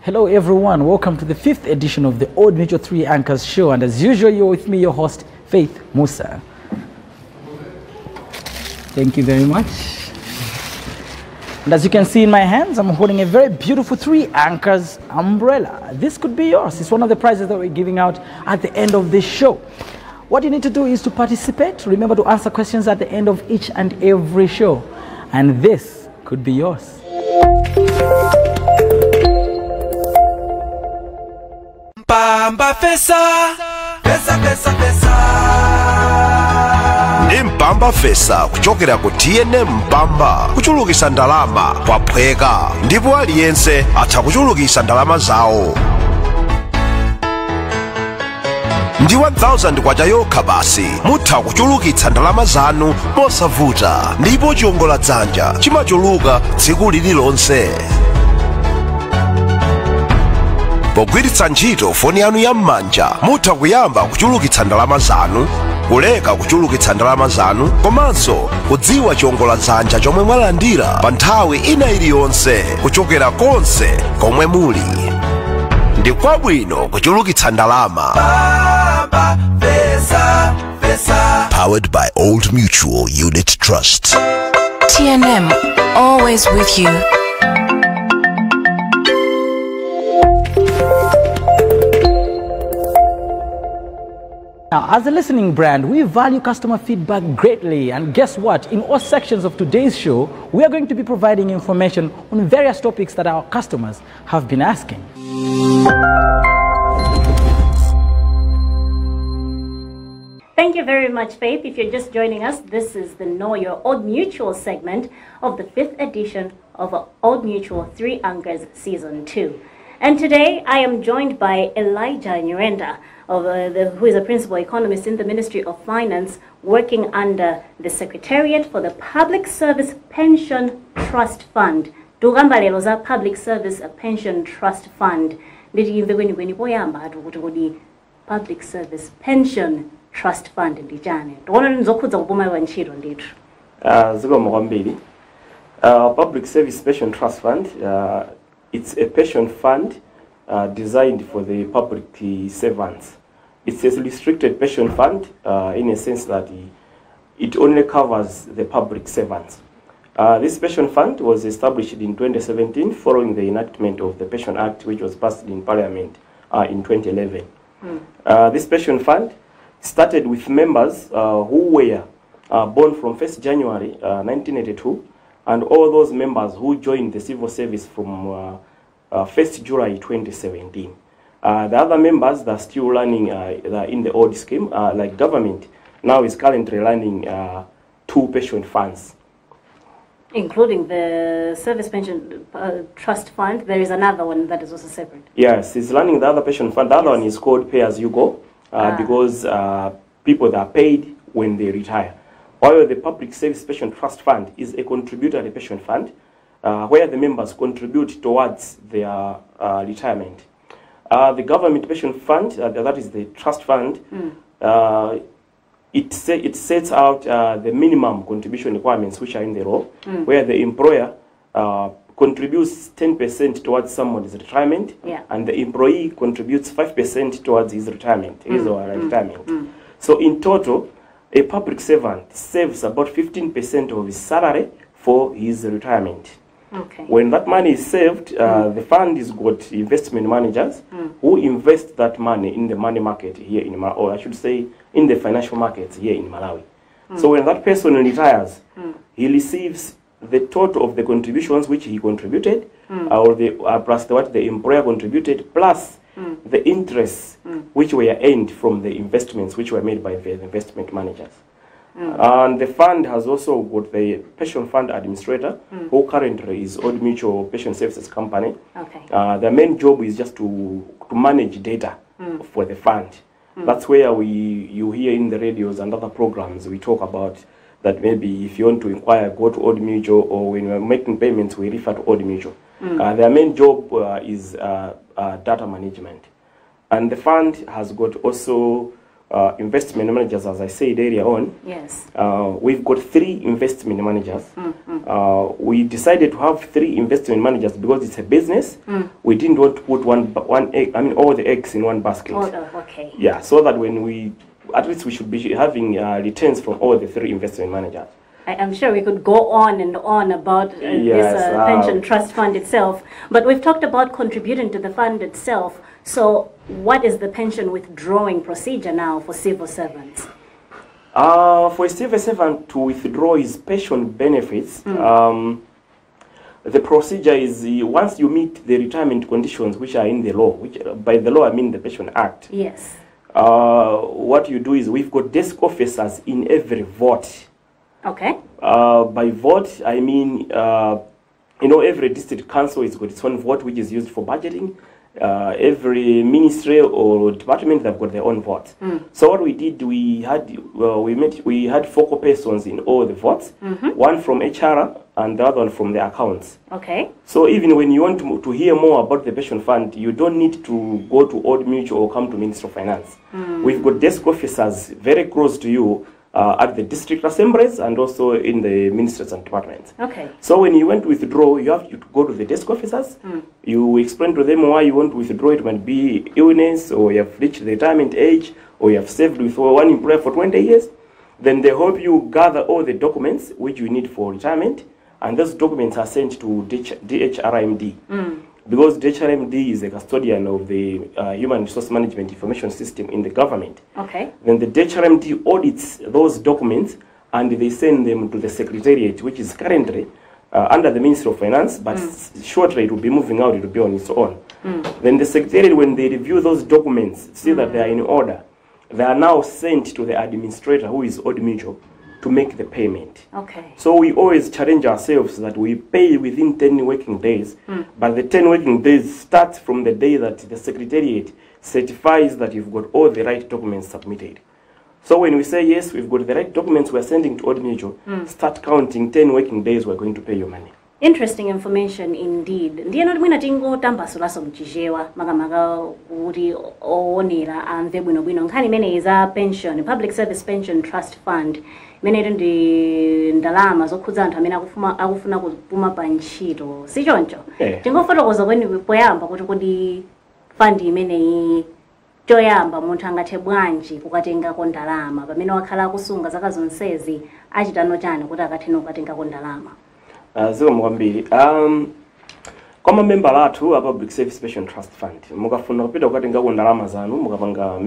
Hello everyone, welcome to the 5th edition of the Old Mutual 3 Anchors Show, and as usual you're with me, your host, Faith Musa. Thank you very much. And as you can see in my hands, I'm holding a very beautiful 3 Anchors umbrella. This could be yours. It's one of the prizes that we're giving out at the end of this show. What you need to do is to participate. Remember to answer questions at the end of each and every show. And this could be yours. Mpamba Fesa, Fesa, Fesa, Fesa. Mpamba Fesa kuchokera ku TNM Mpamba kuchulukisa ndalama kwa phweka ndipo aliyense atha kuchulukisa ndalama zawo. Ndi 1000 kwacha yokha basi mutha kuchulukitsa ndalama zanu mosavuta, ndipo chiongola dzanja chimachuluka tsiku lililonse. Pogwiritsa ntchito foni yanu ya m'manja mutha kuyamba kuchulukitsa ndalama zanu, kuleka kuchulukitsa ndalama zanu, komanso kudziwa chiongola dzanja chomwe mwalandira pa nthawi ina iliyonse kuchokera konse komwe muli. Ndi kwabwino kuchulukitsa ndalama. Mpamba Fesa, Fesa. Powered by Old Mutual Unit Trust. TNM, always with you. Now, as a listening brand, we value customer feedback greatly, and guess what? In all sections of today's show, we are going to be providing information on various topics that our customers have been asking. Thank you very much, Faith. If you're just joining us, this is the Know Your Old Mutual segment of the 5th edition of Old Mutual 3 Anchors Season 2. And today, I am joined by Elijah Nyurenda, who is a principal economist in the Ministry of Finance, working under the Secretariat for the Public Service Pension Trust Fund. Tugamba lero za Public Service Pension Trust Fund. Ndiyimve kweni poyamba kuti Public Service Pension Trust Fund ndijane. Ndona nzokhudza kupuma wa ntchito ndithu. Zikomo kwambiri. Public Service Pension Trust Fund, it's a pension fund designed for the public servants. It's a restricted pension fund in a sense that it only covers the public servants. This pension fund was established in 2017 following the enactment of the Pension Act, which was passed in Parliament in 2011. This pension fund started with members who were born from 1st January 1982, and all those members who joined the civil service from 1st July 2017. The other members that are still running in the old scheme, like government, now is currently running 2 pension funds. Including the Service Pension Trust Fund, there is another one that is also separate. Yes, it's running the other pension fund. The other one is called Pay As You Go, because people that are paid when they retire. While the Public Service Pension Trust Fund is a contributory pension fund, where the members contribute towards their retirement. The government pension fund, that is the trust fund, it sets out the minimum contribution requirements which are in the law, where the employer contributes 10% towards someone's retirement, and the employee contributes 5% towards his retirement, his or her retirement. So in total, a public servant saves about 15% of his salary for his retirement. Okay. When that money is saved, the fund has got investment managers who invest that money in the money market here in Malawi, or I should say in the financial markets here in Malawi. So when that person retires, he receives the total of the contributions which he contributed, or plus what the employer contributed, plus the interests which were earned from the investments which were made by the investment managers. And the fund has also got the pension fund administrator, who currently is Old Mutual Pension Services Company. Okay. Their main job is just to manage data for the fund. That's where you hear in the radios and other programs, we talk about that maybe if you want to inquire, go to Old Mutual, or when we're making payments, we refer to Old Mutual. Their main job is data management. And the fund has got also investment managers, as I said earlier on. Yes. We've got 3 investment managers. We decided to have 3 investment managers because it's a business. We didn't want to put one egg, all the eggs in one basket. Okay. Yeah, so that when at least we should be having returns from all the 3 investment managers. I'm sure we could go on and on about this pension trust fund itself, but we've talked about contributing to the fund itself. So what is the pension withdrawing procedure now for civil servants? For a civil servant to withdraw his pension benefits, the procedure is once you meet the retirement conditions which are in the law, which by the law I mean the Pension Act. Yes. What you do is we've got desk officers in every vote. Okay. By vote, I mean, every district council has got its own vote, which is used for budgeting. Every ministry or department, they've got their own vote. So what we did, we had focal persons in all the votes, one from HR and the other one from the accounts. Okay. So even when you want to hear more about the pension fund, you don't need to go to Old Mutual or come to Ministry of Finance. We've got desk officers very close to you at the district assemblies and also in the ministries and departments. Okay. So when you want to withdraw, you have to go to the desk officers. You explain to them why you want to withdraw. It might be illness, or you have reached the retirement age, or you have served with one employer for 20 years. Then they help you gather all the documents which you need for retirement, and those documents are sent to DHRMD. Because DHRMD is the custodian of the Human Resource Management Information System in the government. Okay. Then the DHRMD audits those documents and they send them to the Secretariat, which is currently under the Ministry of Finance, but shortly it will be moving out, it will be on its own. Then the Secretariat, when they review those documents, see that they are in order, they are now sent to the administrator, who is Old Mutual, to make the payment. Okay. So we always challenge ourselves that we pay within 10 working days, but the 10 working days start from the day that the Secretariat certifies that you've got all the right documents submitted. So when we say, yes, we've got the right documents, we're sending to Old Mutual, start counting 10 working days, we're going to pay your money. Interesting information indeed. Ndiye noti mwina tingotambasulaso mchichewa makamaka kuti oonera amve bwinobwino nkhani imene iza pension, public service pension trust fund, imene ndi ndalama zokhudza anthu amene akufuna kupuma pa ntchito. Si choncho? Tingofotokoza kweni poyamba kuti kodi fund imeneyi choyamba munthu angathe bwanji kukatengako ndalama pamene wakhala akusunga zaka zonsezi achitano chani kuti akathene kukatengako ndalama. Zikomo kwambiri. Kwa mamemba athu a Public Service Pension Trust Fund, mukafuna kupita kukatengako ndalama zanu, mukapanga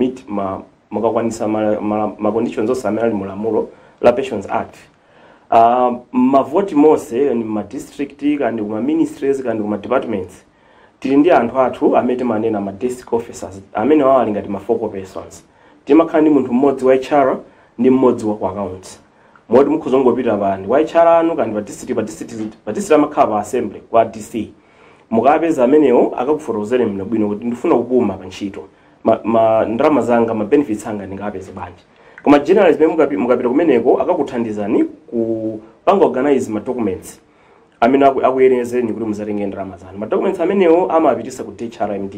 mukakwanisa ma conditions osamela mu lamulo la Pensions Act. Mavoti mose ni ma district kandi kuma ministries kandi kuma departments. Tili ndi anthu athu amene manena ma desk officers amene wali ngati ma focal persons. Timakhala ndi munthu mmodzi wa HR ndi mmodzi wa ku accounts. Modi mukhuzongopita bani wa HR anu kandi pa district amakhala pa assembly kwa DC. Mukapeza amenewo akakufotokozera bwino kuti ndifuna kupuma pa ntchito. Ndalama zanga ma benefits anga ndingapeze bwanji. Koma generally mukapita kumeneko akakuthandizani kupanga organize ma documents amene akuyenezeni kuti muzatenge ndalama zanu. Ma documents amenewo amapitisa ku DHRMD.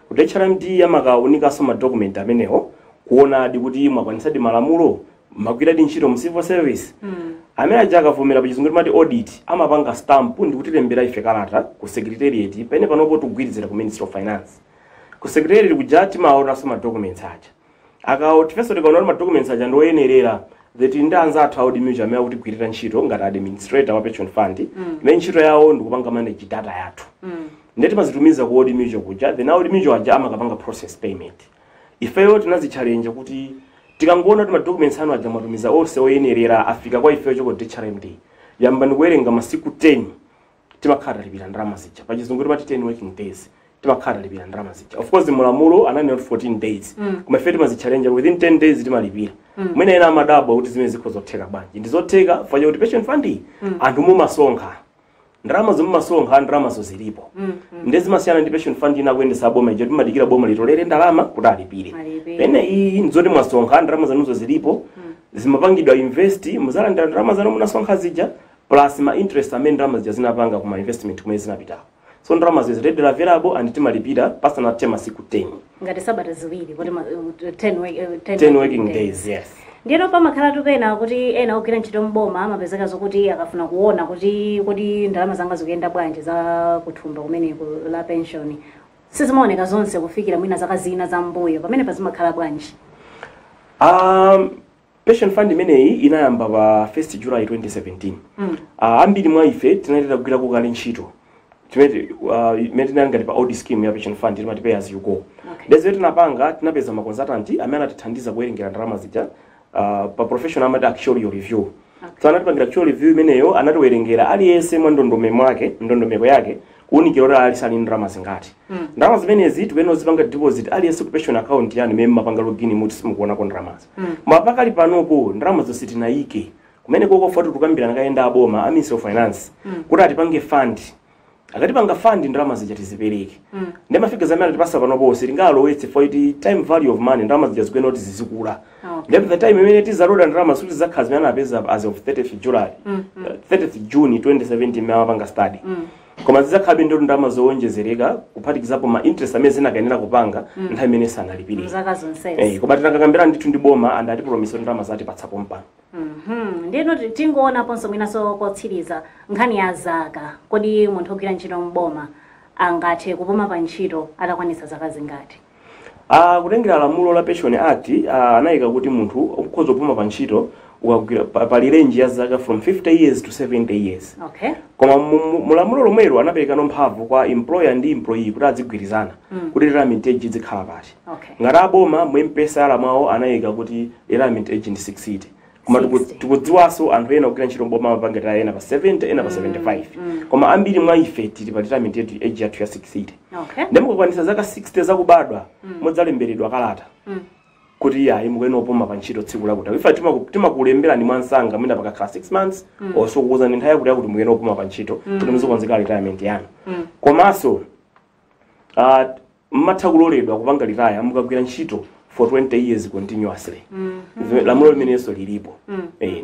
Ku DHRMD amakaonekaso ma document amenewo kuona kuti mwakwanisadi malamulo magwira ntchito mu civil service. Amene aja akavomera pa chizungu timati audit amapanga stamp ndi kutilembera ife kalata ku Secretariat pene panopo tugwirizira ku Ministry of Finance. Ku Secretariat kuja timaonaso ma documents aja. Tifeso tikaona ma documents aja ndoyenerera that ndanza athu Old Mutual amene akutigwirira ntchito ngati administrator wa pension fund. Imene ntchito yawo ndikupanga manage data yathu. Ndeti mazitumiza ku Old Mutual kuja, then Old Mutual aja amakapanga process payment. Ifeyo tinazi-challenge kuti tikangona kuti ma documents anu aja matumiza onse oyenerera afika kwa ifeyo choko DHRMD. Yamba ndikuwerenga masiku 10 timakhala talipira ndalama zija. Pa chizungu timati 10 working days. Timakhala talipira ndalama zija. Of course mulamulo anani 14 days. Koma ifeyo timazi-challenge within 10 days timalipira. Mwina ena amadabwa kuti zimene zikhozotheka bwanji. Ndizotheka fanya kuti pension fund anthu mumasonkha. Ndalama zomumasonkha ndalama zozilipo. Ndezi masiyana ndi pension fund inakuendesa boma ija timadikira boma litolere ndalama kuti alipire. Pene iyi nzoti mwasonkha ndalama zanuzo zilipo zimapangidwa invest muzalandira ndalama zanu munasonkha zija plus ma interest amene ndalama zija zinapanga kuma investment kumene zinapita. so ndalama is readily available and timalipira pasana tema siku 10 ngati sabata ziwiri kuti 10 working days. Yes. Ndino pamakhala tupena kuti ena ogwira ntchito mboma amapezeka zokuti akafuna kuona kuti ndalama zanga zikuyenda bwanji za kuthumba kumeneko la pension sizimaoneka zonse kufikira mwina zaka zina za mbuyo pamene pazimakhala bwanji. Pension fund imeneyi inayamba pa 1 July 2017. Ambiri mwa ife tinaleta kugwira kukali ntchito imene tinali pa audit scheme ya pension fund imati pay as you go. Dezo tinapanga tinapeza ma consultant amene atithandiza kuwerengera ndalama zija pa professional amati actual review. So anatipangira actual review imeneyo anatiwerengera aliyense mwa ndondomeko yake kuunikira kuti alisali ndalama zingati. Ndalama zimenezi tipeno zipanga deposit aliyense ku pension account yanu imene mapanga login muti simukuona ko ndalamazo. Mapakali panopo ndalama zonse tinayike kumene koko foto tukambira nakayenda aboma a Ministry of Finance kuti atipange fund. Akatipanga fund ndalama zija tizipereke. Ndemafika zamene atipasa panopo sitingalowetse for the time value of money ndalama zija zikuyenda kuti zizikula. Then the time imene tizaloda ndalama suti zakhazi zimene apeza as of 30th July 30th June 2017 mapanga study. Koma zizakhabe ndo ndalama zowonjezereka kuphatikizapo ma interest amene zinakanena kupanga nthawi imene sanalipire. Zaka zonse. Koma tinakakambira ndithu ndi boma and atipromise ndalama zati patsapo mpano. Ndino tingoona ponso mwinaso kotsiriza nkhani ya zaka kodi munthu ogwira ntchito mboma angathe kupuma pa ntchito atakwanitsa zaka zingati. Kutengera lamulo la Pension Act anayika kuti munthu ukhoza kupuma pa ntchito ukagwira pali range ya zaka from 50 years to 70 years. Okay. Koma mulamulo lomwelo anapereka mphamvu kwa employer ndi employee kuti adzigwirizana kuti retirement age izikhala pati. Ngati aboma mwempesa ala mwawo anayika kuti retirement age ndi 60. Koma tikudziwaso anthu ena ogwira ntchito mboma mapanga ena pa 70 ena pa 75. Koma ambiri mwa ife tili pa retirement age yathu ya 60. Ndemukakwanisa zaka 60 zakubadwa modzalemberedwa kalata kuti ya imukeno opoma pa ntchito tsiku lakuti ifa timakulembera ndi mwansanga mwina pakakhala 6 months also kuuza ndi nthawi kuti mukeno opoma pa ntchito kuti muzikonzeka retirement yanu. Komanso mmatha kuloledwa kupanga retire mukagwira ntchito for 20 years continuously. Lamulo limenenso lilipo.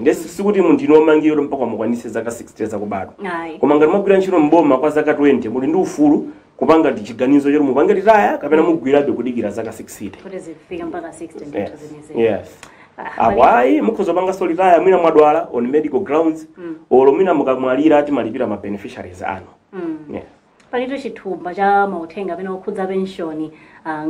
Ndesi sikuti munthu inomangiro mpaka mukwanise zaka 60 zakubadwa. Koma ngati mwagwira ntchito mboma kwa zaka 20 muli ndi ufulu kupanga chiganizo chero mupanga retire kapena mugwirabe kudikira zaka 60. Kuti zifika mpaka 60 ndithu zinezi. Yes. Awayi mukhoza panga so retire mwina mwadwala on medical grounds olo mwina mukamwalira ati malipira ma beneficiaries anu. Palito chithumba cha mauthenga pena okhudza pension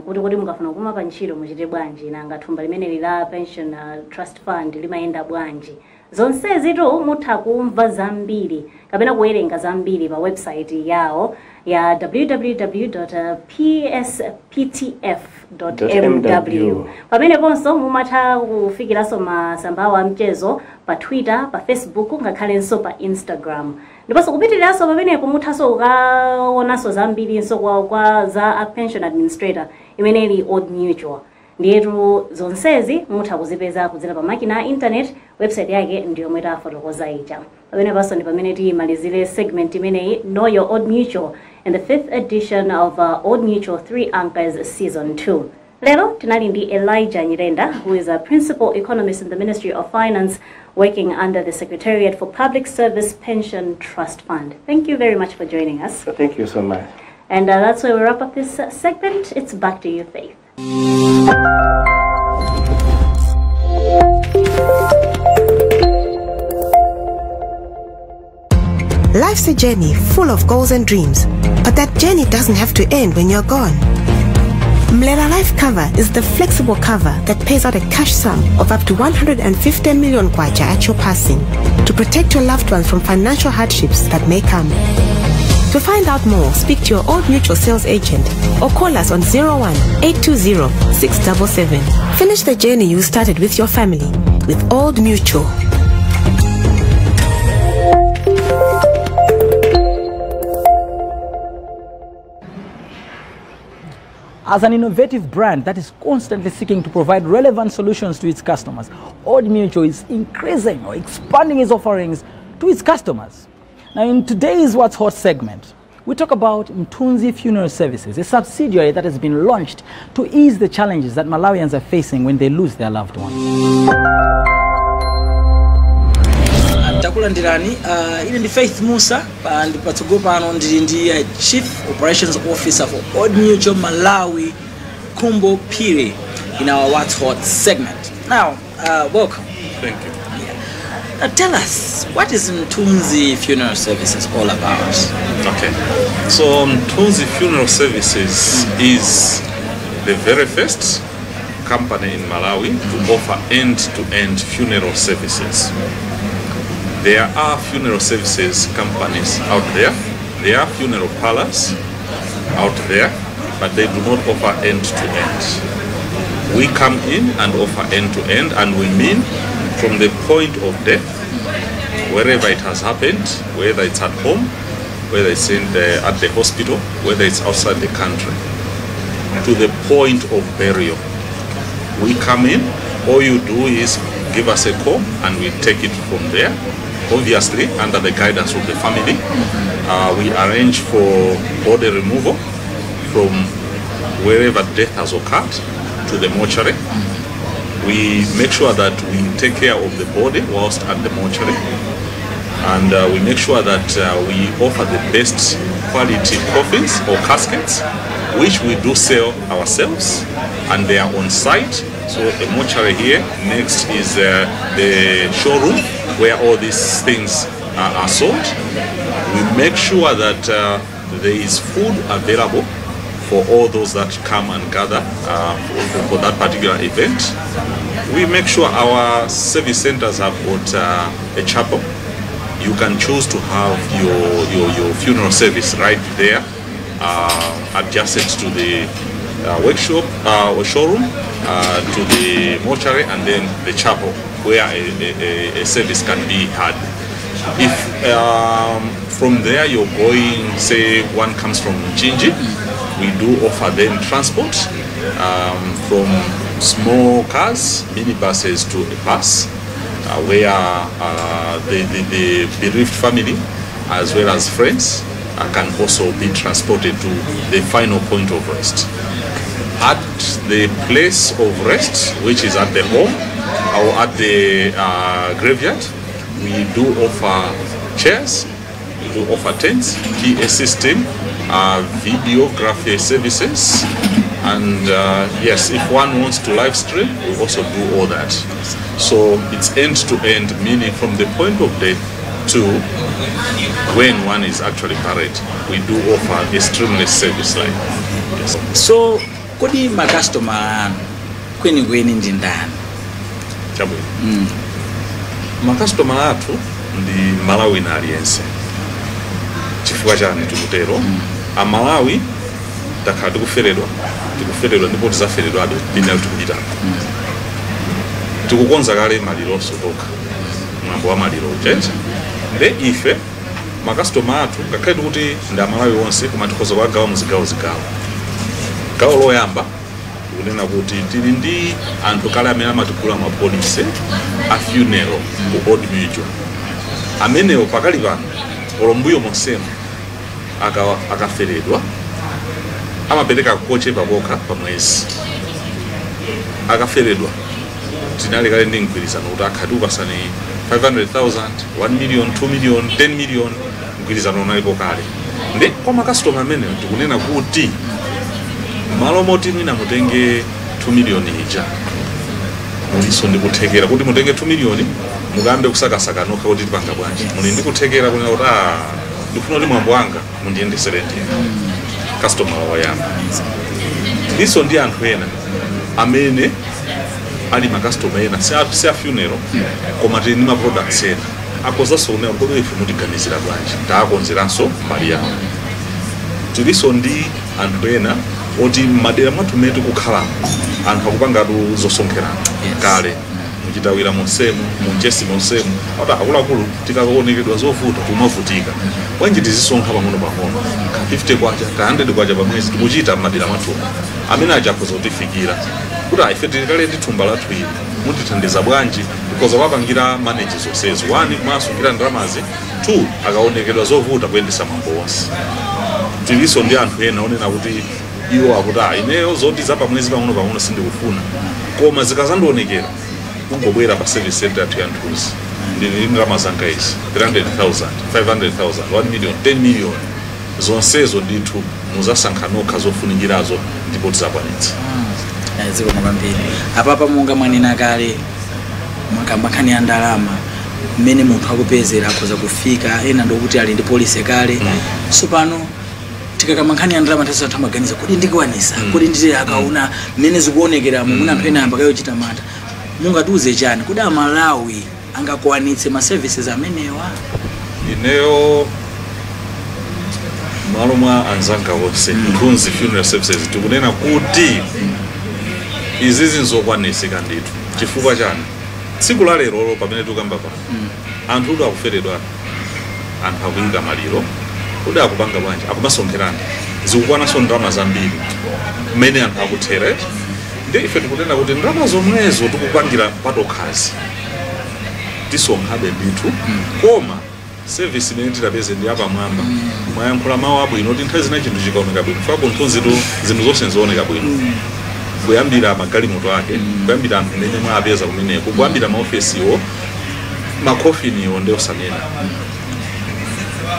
kuti mukafuna kupuma pa ntchito muchite bwanji nanga thumba limene la pension trust fund limayenda bwanji. Zonsezi tu mutha kumva zambiri kapena kuwerenga zambiri pa website yawo ya www.psptf.mw. Pamene ponso mumatha kufikiranso masamba a mchezo pa Twitter, pa Facebook ngakhalenso pa Instagram. Ndiponso kupitiriranso pamenepo muthaso kukaonanso zambiri kwa za a pension administrator imene ili Old Mutual. Ndiyetu zonsezi mutha kuzipeza kudzera pa makina a internet website yake ndiyo mweta tafotokoza ija. Pamene paso ndi pamene timalizire segment imeneyi Know Your Old Mutual in the 5th edition of Old Mutual 3 Anchors Season 2. Lero tinali ndi Elijah Nyirenda, who is a principal economist in the Ministry of Finance working under the Secretariat for Public Service Pension Trust Fund. Thank you very much for joining us. Thank you so much. And that's where we wrap up this segment. It's back to you, Faith. Life's a journey full of goals and dreams, but that journey doesn't have to end when you're gone. Mlela Life Cover is the flexible cover that pays out a cash sum of up to 150 million kwacha at your passing to protect your loved ones from financial hardships that may come. To find out more, speak to your Old Mutual sales agent or call us on 01-820-677. Finish the journey you started with your family with Old Mutual. As an innovative brand that is constantly seeking to provide relevant solutions to its customers, Old Mutual is increasing or expanding its offerings to its customers. Now, in today's What's Hot segment, we talk about Mtunzi Funeral Services, a subsidiary that has been launched to ease the challenges that Malawians are facing when they lose their loved ones. ndakulandirani. Ine ndi Faith Musa ndi patsogo pano ndili ndi Chief Operations Officer for Old Mutual Malawi Kumbo Piri in our What's Hot segment. Now, welcome. Thank you. Tell us, what is Mthunzi Funeral Services all about? Okay. So Mthunzi Funeral Services is the very first company in Malawi to offer end-to-end funeral services. There are funeral services companies out there. There are funeral parlors out there, but they do not offer end-to-end. We come in and offer end-to-end, and we mean from the point of death, wherever it has happened, whether it's at home, whether it's at the hospital, whether it's outside the country, to the point of burial. We come in, all you do is give us a call and we take it from there. Obviously, under the guidance of the family, we arrange for body removal from wherever death has occurred to the mortuary. We make sure that we take care of the body whilst at the mortuary, and we make sure that we offer the best quality coffins or caskets, which we do sell ourselves, and they are on site. So a mortuary here, next is the showroom where all these things are sold. We make sure that there is food available for all those that come and gather for that particular event. We make sure our service centers have got a chapel. You can choose to have your funeral service right there, adjacent to the workshop or showroom, to the mortuary, and then the chapel where a service can be had. If from there you're going, say one comes from Jinji, we do offer them transport from small cars, minibuses, to a bus, where the bereaved family as well as friends can also be transported to the final point of rest. At the place of rest, which is at the home or at the graveyard, we do offer chairs, we do offer tents, PA system, videography services, and yes, if one wants to live stream, we also do all that. So it's end to end, meaning from the point of death to when one is actually buried. We do offer a streamless service line. Yes. So, kodi ma customer kweni ndi ndani? Chabu. Ma customer athu ndi Malawi na aliyense. Chifukwa chani tikutero? A Malawi takhala tikuferedwa ndipo tizaferedwa lina tikupita. Tikukonza kale maliro sotoka. Mwambo wa maliro uchenje. Nde ife ma customer athu ngakhale kuti ndi Malawi wonse koma tikhoza kugawa muzigawo. Gawo loyamba kunena kuti tili ndi anthu kale amene amatikula mapolisi a funeral ku Old Mutual. Amenewo pakali pano olombuyo monsemo akaferedwa amapereka kochepa kokha pa mwezi. Akaferedwa tinali kale ndi mgwirizano kuti akhati upasani 500,000, 1 million, 2 million, 10 million, mgwirizano unalipo kale. Ndi kwa makastoma amene tikunena kuti malo moti mwina mutenge 2 million ija, muliso ndikuthekera kuti mutenge 2 million mukambe kusakasaka nokha kuti tipanga bwanji. Muli ndikuthekera kunena kuti ndifuna kuti mwambo wanga mundiyendesere ndine. Customer wayamba. Liso ndi anthu ena amene ali ma customer ena si a funeral koma tili ndi ma products ena akozaso unena kuti ife mutiganizira bwanji taakonzeranso mbali yawo. Tiliso ndi anthu ena oti madera mwathu mene tikukhala anthu akupangatu zosonkhera kale muchitawira monsemu munjesi monsemu ata akuluakulu tikaonekedwa zovuta tumavutika wanji tizisonkha pang'ono ka 50 kwacha ka 100 kwacha pamwezi tikuchita madera mwathu amene ajakoza kutifikira kuti ife tikale ndi thumba lathu ili mutithandiza bwanji because wapangira manage zonsezo. 1 kumasungira ndalamazi, 2 akaonekedwa zovuta kuyendesa mambo onse. Tiliso ndi anthu ena onena kuti iwo akuti ineyo zoti za pamwezi pang'ono sindikufuna koma zikazandionekera kungobwera pa service center yathu ya Mthunzi ndili ndalama zanga izi 300,000 500,000 1 million 10 million zonsezo ndithu muzasankha nokha zofunikirazo ndipo tizakwanitsa. Ziko kwambiri apapa munga mwanena kale makambakhani ya ndalama mmene munthu akupezera akhoza kufika ena ndokuti ali ndi polisi kale so pano tikakambankhani ya ndalama tasatha maganiza kuti ndikwanisa kuti ndite akauna mmene zikuonekera muna anthu ena ambakayo chita mata mungatiuze chani kuti Malawi angakwanitse ma services amenewa. Ineyo malo mwa anzanga wonse Nkhunzi Funeral Services tikunena kuti izi zinzokwanisika ndithu chifukwa chani tsiku la lero pamene tukamba pa anthu uda akuferedwa anthu akuyika maliro uda akupanga bwanji akumasonkherana zikukwananso ndalama zambiri mmene anthu akuthera ndi ife tikunena kuti ndalama zomwezo tikupangira patokhazi tisonkhabe ndithu koma service imene tidapeze ndi apamwamba mwayankhula mawu abwino kuti nthawi zina chinthu chikaoneka bwino fako Nkhunzitu zinthu zonse zooneka bwino kuyambira magalimoto ake kuyambira anthu mmene mwapeza kumeneko kuyambira maofesiwo makhofiniwo ndi osanena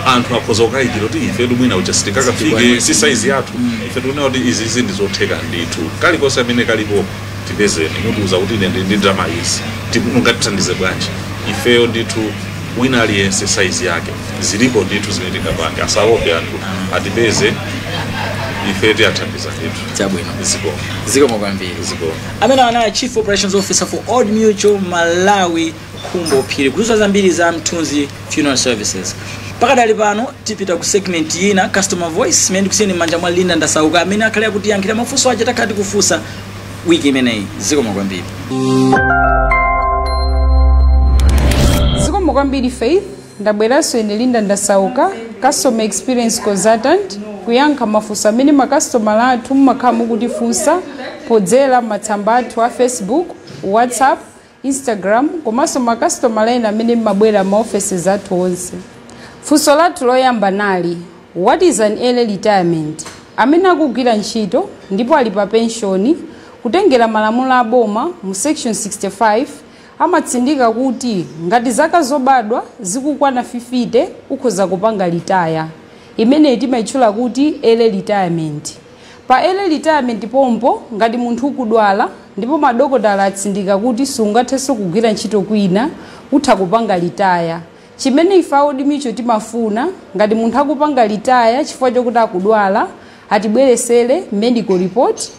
anthu akhoza kukayikira kuti ife mwina uchasitika kafike si size yathu ife tikunena kuti izi ndizotheka ndithu kalikonse amene kalipo tipezeni mutiuza kuti ine ndi ndalama izi mungatithandize bwanji ifeyo ndithu wina aliyense size yake zilipo ndithu zimene tingapange asaope anthu atipeze ife tiyathandiza ndithu chabwino ziko kwambiri amene ana Chief Operations Officer for Old Mutual Malawi Khumbo Phiri kuzuza zambiri za Mthunzi Funeral Services. Pakadali pano tipita ku segment yina Customer Voice imene kusiyeni manja mwa Linda Ndasauka amene akhala kuti yankhira mafunso aje takati kufusa wiki imeneyi. Ziko kwambiri. Ziko kwambiri Faith ndabweranso ine Linda Ndasauka Customer Experience Consultant kuyankha mafunso amene makastomala athu makhamu kutifunsa podzera matsamba athu a Facebook, WhatsApp, Instagram komanso makastomala ena amene mabwera ma offices athu onse. Funso lathu loyamba nali what is an early retirement? Amene akugwira ntchito ndipo ali pa pensioni kutengera malamulo a boma mu section 65 amatsindika kuti ngati zaka zobadwa zikukwana 50 ukhoza kupanga retire imene timayitchula kuti early retirement. Pa early retirement pompo ngati munthu ukudwala ndipo madokotala atsindika kuti sungathenso kugwira ntchito kwina utha kupanga retire. Chimene ife Old Mutual timafuna ngati munthu akupanga retire chifukwa chokuti akudwala atibweresere medical report.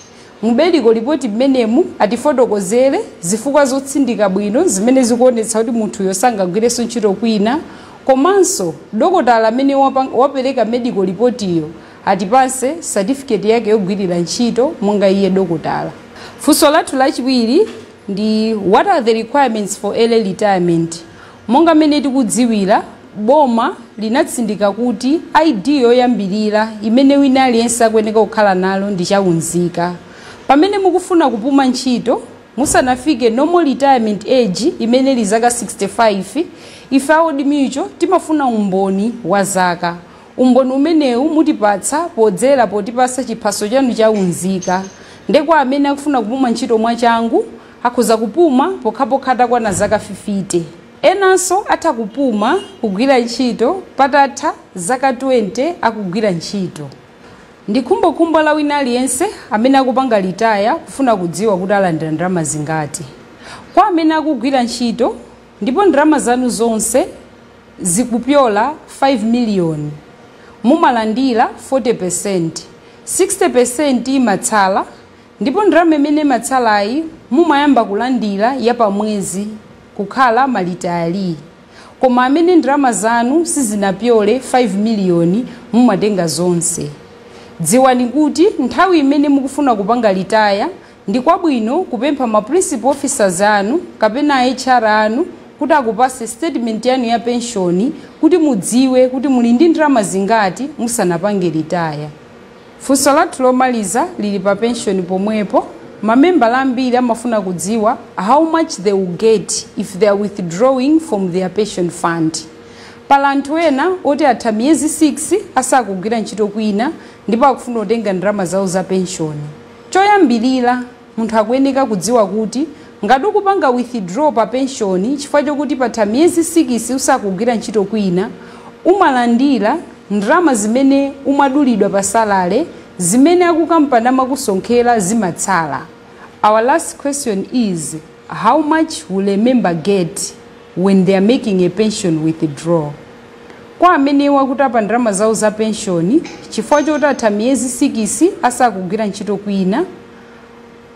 Mu medical report mmenemu atifotokozere zifukwa zotsindika bwino zimene zikuonetsa kuti munthuyo sangagwirenso ntchito kwina. Komanso dokotala amene wapereka medical report iyo atipase certificate yake yogwirira ntchito monga iye dokotala. Funso lathu lachiwiri ndi what are the requirements for early retirement? Monga mene tikudziwira boma linatsindika kuti ID yoyambirira imene wina aliyense akuyeneka kukhala nalo ndi chaunzika. Pamene mukufuna kupuma ntchito musanafike normal retirement age imene li zaka 65 ife Old Mutual timafuna umboni wa zaka. Umboni umenewu mutipatsa podzera potipasa chiphaso chanu chaunzika. Ndekwa amene akufuna kupuma ntchito mwachangu akhoza kupuma pokhapokha kwana zaka 50. Enanso atha kupuma kugwira ntchito patatha zaka 20 akugwira ntchito. Ndi khumbo la wina aliyense amene akupanga retire kufuna kudziwa kuti alandira ndalama zingati. Kwa amene akugwira ntchito ndipo ndalama zanu zonse zikupyola 5 million mumalandira 40%, 60% imatsala ndipo ndalama imene matsalayi mumayamba kulandira ya pamwezi kukhala malitayali. Koma amene ndalama zanu sizinapyole 5 million mumatenga zonse. Dziwani kuti nthawi imene mukufuna kupanga retire ndi kwabwino kupempha ma principal officers anu kapena HR anu kuti akupase statement yanu ya pensioni kuti mudziwe kuti muli ndi ndalama zingati musanapange retire. Funso lathu lomaliza lili pa pensioni pomwepo. Mamembala ambiri amafuna kudziwa how much they will get if they are withdrawing from their pension fund. Pala anthu ena oti atha miyezi 6 asakugwira ntchito kwina ndipo akufuna kutenga ndalama zawo za pensioni. Choyambirira munthu akuyeneka kudziwa kuti ngati ukupanga withdraw pa pension chifukwa chokuti patha miyezi 6 usakugwira ntchito kwina umalandira ndalama zimene umadulidwa pa salale zimene akukampani amakusonkhera zimatsala. Our last question is, how much will a member get when they are making a pension withdrawal? Kwa amene wakutapa ndalama zawo za pension chifukwa choti atha miyezi 6 asakugwira ntchito kwina,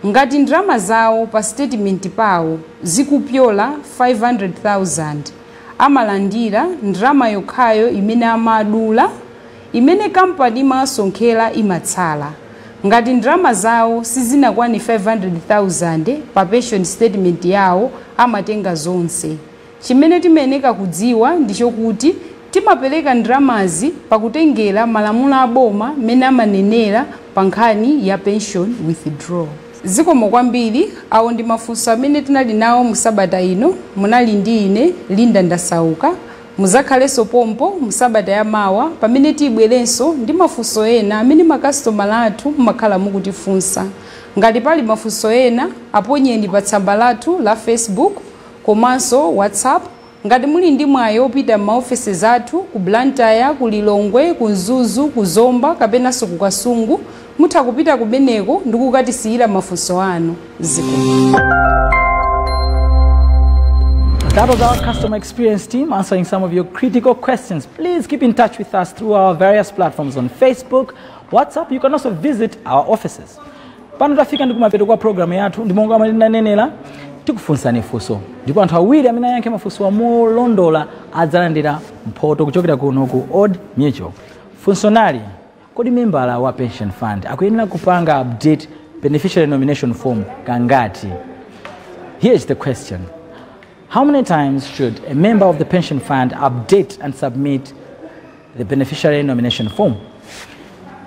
ngati ndalama zawo pa statement pawo zikupyola 500,000 amalandira ndalama yokhayo imene amadula imene kampani imasonkhera imatsala. Ngati ndalama zawo sizinakwani 500,000 pa pension statement yawo amatenga zonse. Chimene timeneka kudziwa ndichokuti timapereka ndalamazi pakutengera malamulo aboma mene amanenera pa nkhani ya pension withdrawal. Zikomo kwambiri, awo ndi mafunso amene tinali nawo mu sabata ino. Munali ndi ine Linda Ndasauka. Muzakhalenso pompo mu sabata ya mawa pamene tibwerenso ndi mafunso ena amene makastomala athu makhala mukutifunsa. Ngati pali mafunso ena aponyeni pa tsamba lathu la Facebook komanso WhatsApp. Ngati muli ndi mwayi opita m'maofesi athu ku Blantyre, ku Lilongwe, ku Zuzu, ku Zomba kapenanso ku Kasungu, mutha kupita kumeneko ndi kukatisiyira mafunso anu. Zikomo. That was our customer experience team answering some of your critical questions. Please keep in touch with us through our various platforms on Facebook, WhatsApp. You can also visit our offices. Pano tafika ndikumapeto kwa programu yathu ndimonga amalina nenela tikufunsani funso. Ndipo anthu awiri amene ayankhe mafunso wa molondola adzalandira mphoto kuchokera kuno ku Old Mutual. Funso nali, kodi membala wa pension fund akuyenera kupanga update beneficiary nomination form kangati? Here's the question. How many times should a member of the pension fund update and submit the beneficiary nomination form?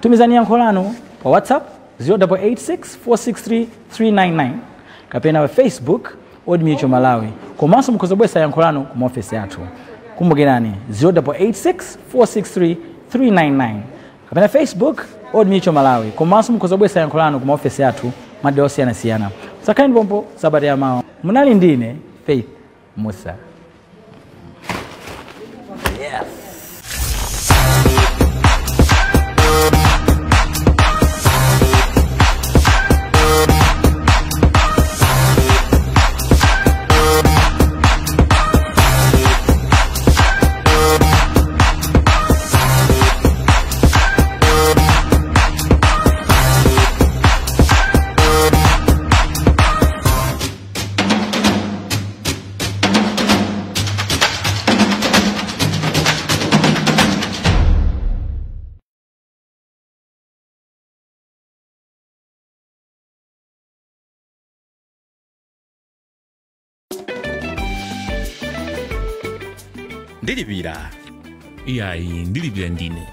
Tumizani yankho lanu pa WhatsApp 0886463399 kapena wa Facebook Old Mutual Malawi. Komanso mukuzobwesa yankho lanu ku office yathu. Kumbukirani 0886463399 kapena Facebook Old Mutual Malawi. Komanso mukuzobwesa yankho lanu ku office yathu madera osiyana-siyana. Sakani pompo sabata ya mawa. Munali ndine Faith Musa. Yes. Ndilipira. Iyayi ndilipira ndine.